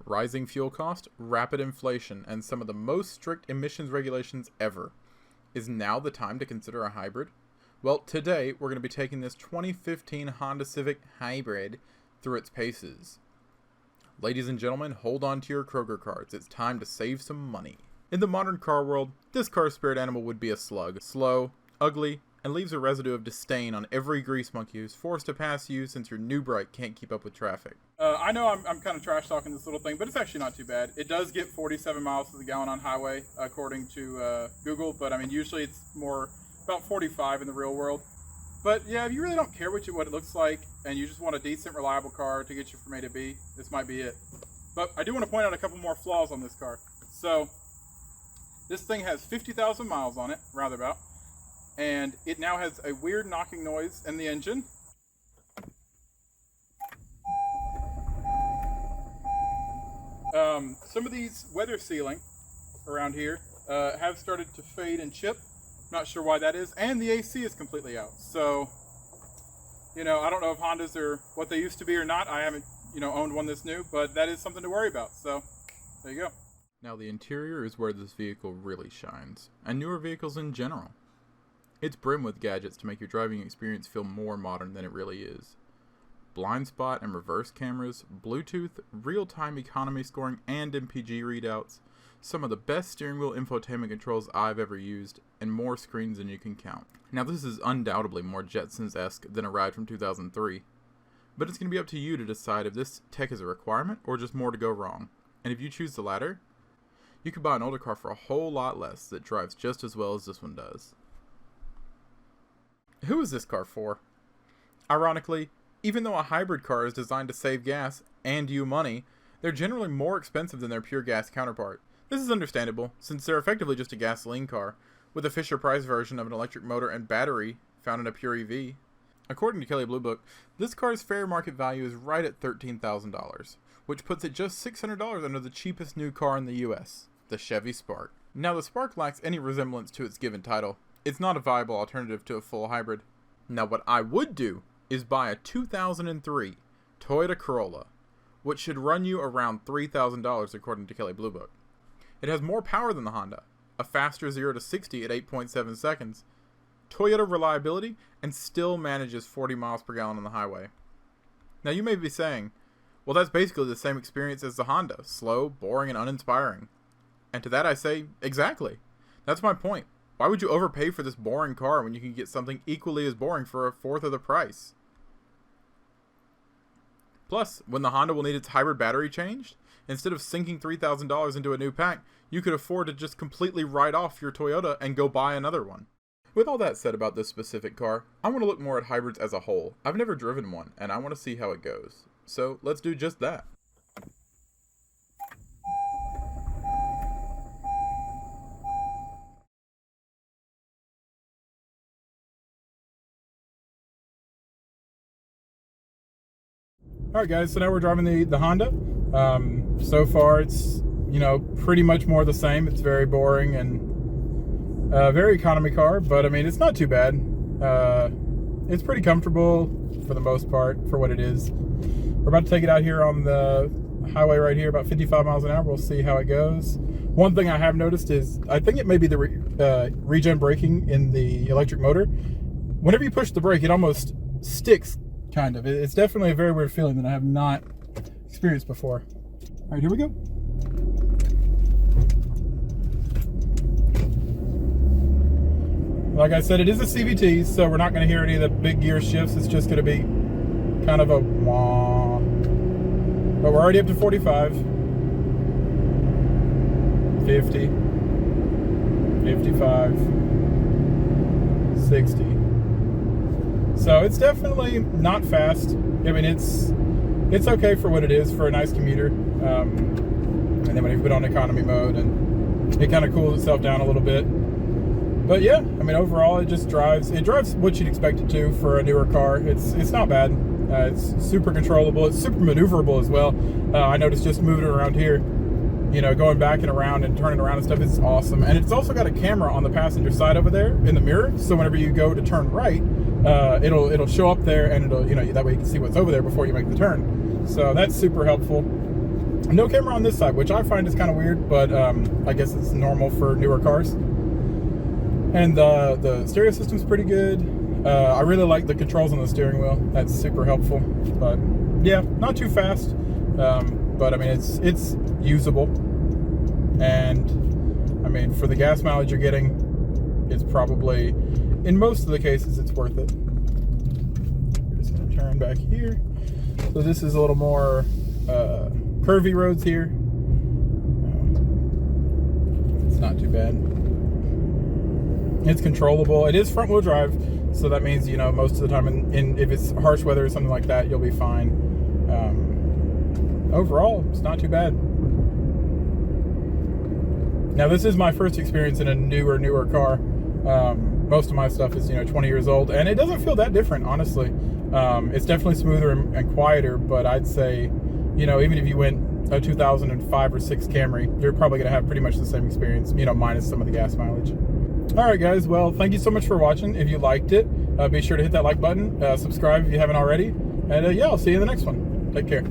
Rising fuel cost, rapid inflation, and some of the most strict emissions regulations ever. Is now the time to consider a hybrid? Well, today we're going to be taking this 2015 Honda Civic Hybrid through its paces. Ladies and gentlemen, hold on to your Kroger cards. It's time to save some money. In the modern car world, this car's spirit animal would be a slug. Slow, ugly, and leaves a residue of disdain on every grease monkey who's forced to pass you since your new bright can't keep up with traffic. I know I'm kind of trash talking this little thing, but it's actually not too bad. It does get 47 miles to the gallon on highway, according to Google, but I mean, usually it's more about 45 in the real world. But yeah, if you really don't care what it looks like, and you just want a decent, reliable car to get you from A to B, this might be it. But I do want to point out a couple more flaws on this car. So, this thing has 50,000 miles on it, roundabout, and it now has a weird knocking noise in the engine. Some of these weather sealing around here have started to fade and chip. Not sure why that is, and the AC is completely out. So, I don't know if Hondas are what they used to be or not. I haven't, owned one this new, but that is something to worry about. So, there you go. Now, the interior is where this vehicle really shines, and newer vehicles in general. It's brimmed with gadgets to make your driving experience feel more modern than it really is. Blind spot and reverse cameras, Bluetooth, real-time economy scoring, and MPG readouts, some of the best steering wheel infotainment controls I've ever used, and more screens than you can count. Now, this is undoubtedly more Jetsons-esque than a ride from 2003, but it's going to be up to you to decide if this tech is a requirement or just more to go wrong. And if you choose the latter, you could buy an older car for a whole lot less that drives just as well as this one does. Who is this car for? Ironically, even though a hybrid car is designed to save gas and you money, they're generally more expensive than their pure gas counterpart. This is understandable, since they're effectively just a gasoline car, with a Fisher-Price version of an electric motor and battery found in a pure EV. According to Kelley Blue Book, this car's fair market value is right at $13,000, which puts it just $600 under the cheapest new car in the US, the Chevy Spark. Now, the Spark lacks any resemblance to its given title. It's not a viable alternative to a full hybrid. Now, what I would do is buy a 2003 Toyota Corolla, which should run you around $3,000 according to Kelley Blue Book. It has more power than the Honda, a faster 0 to 60 at 8.7 seconds, Toyota reliability, and still manages 40 miles per gallon on the highway. Now, you may be saying, well, that's basically the same experience as the Honda, slow, boring, and uninspiring. And to that I say, exactly. That's my point. Why would you overpay for this boring car when you can get something equally as boring for a fourth of the price? Plus, when the Honda will need its hybrid battery changed, instead of sinking $3,000 into a new pack, you could afford to just completely write off your Toyota and go buy another one. With all that said about this specific car, I want to look more at hybrids as a whole. I've never driven one, and I want to see how it goes. So, let's do just that. Alright guys, so now we're driving the Honda. So far it's, pretty much more the same. It's very boring and very economy car, but I mean, it's not too bad. It's pretty comfortable for the most part for what it is. We're about to take it out here on the highway right here, about 55 miles an hour. We'll see how it goes. One thing I have noticed is, I think it may be the regen braking in the electric motor. Whenever you push the brake, it almost sticks. Kind of. It's definitely a very weird feeling that I have not experienced before. All right, here we go. Like I said, it is a CVT, so we're not going to hear any of the big gear shifts. It's just going to be kind of a wah. But we're already up to 45, 50, 55, 60. So it's definitely not fast. I mean, it's okay for what it is, for a nice commuter. And then when you put on economy mode, and it kind of cools itself down a little bit. But yeah, I mean, overall, it drives what you'd expect it to for a newer car. It's not bad. It's super controllable. It's super maneuverable as well. I noticed just moving it around here, going back and around and turning around and stuff, it's awesome. And it's also got a camera on the passenger side over there in the mirror. So whenever you go to turn right, it'll show up there, and it'll, that way you can see what's over there before you make the turn. So that's super helpful. No camera on this side, which I find is kind of weird, but I guess it's normal for newer cars. And the stereo system's pretty good. I really like the controls on the steering wheel. That's super helpful. But yeah, not too fast. But I mean, it's usable. And I mean, for the gas mileage you're getting, it's probably, in most of the cases, it's worth it. We're just gonna turn back here. So this is a little more curvy roads here. It's not too bad. It's controllable. It is front wheel drive, so that means, you know, most of the time if it's harsh weather or something like that, you'll be fine. Overall, it's not too bad. Now, this is my first experience in a newer car. Most of my stuff is, you know, 20 years old, and it doesn't feel that different, honestly. It's definitely smoother and quieter, but I'd say, you know, even if you went a 2005 or 6 Camry, you're probably going to have pretty much the same experience, you know, minus some of the gas mileage. All right, guys. Well, thank you so much for watching. If you liked it, be sure to hit that like button, subscribe if you haven't already, and yeah, I'll see you in the next one. Take care.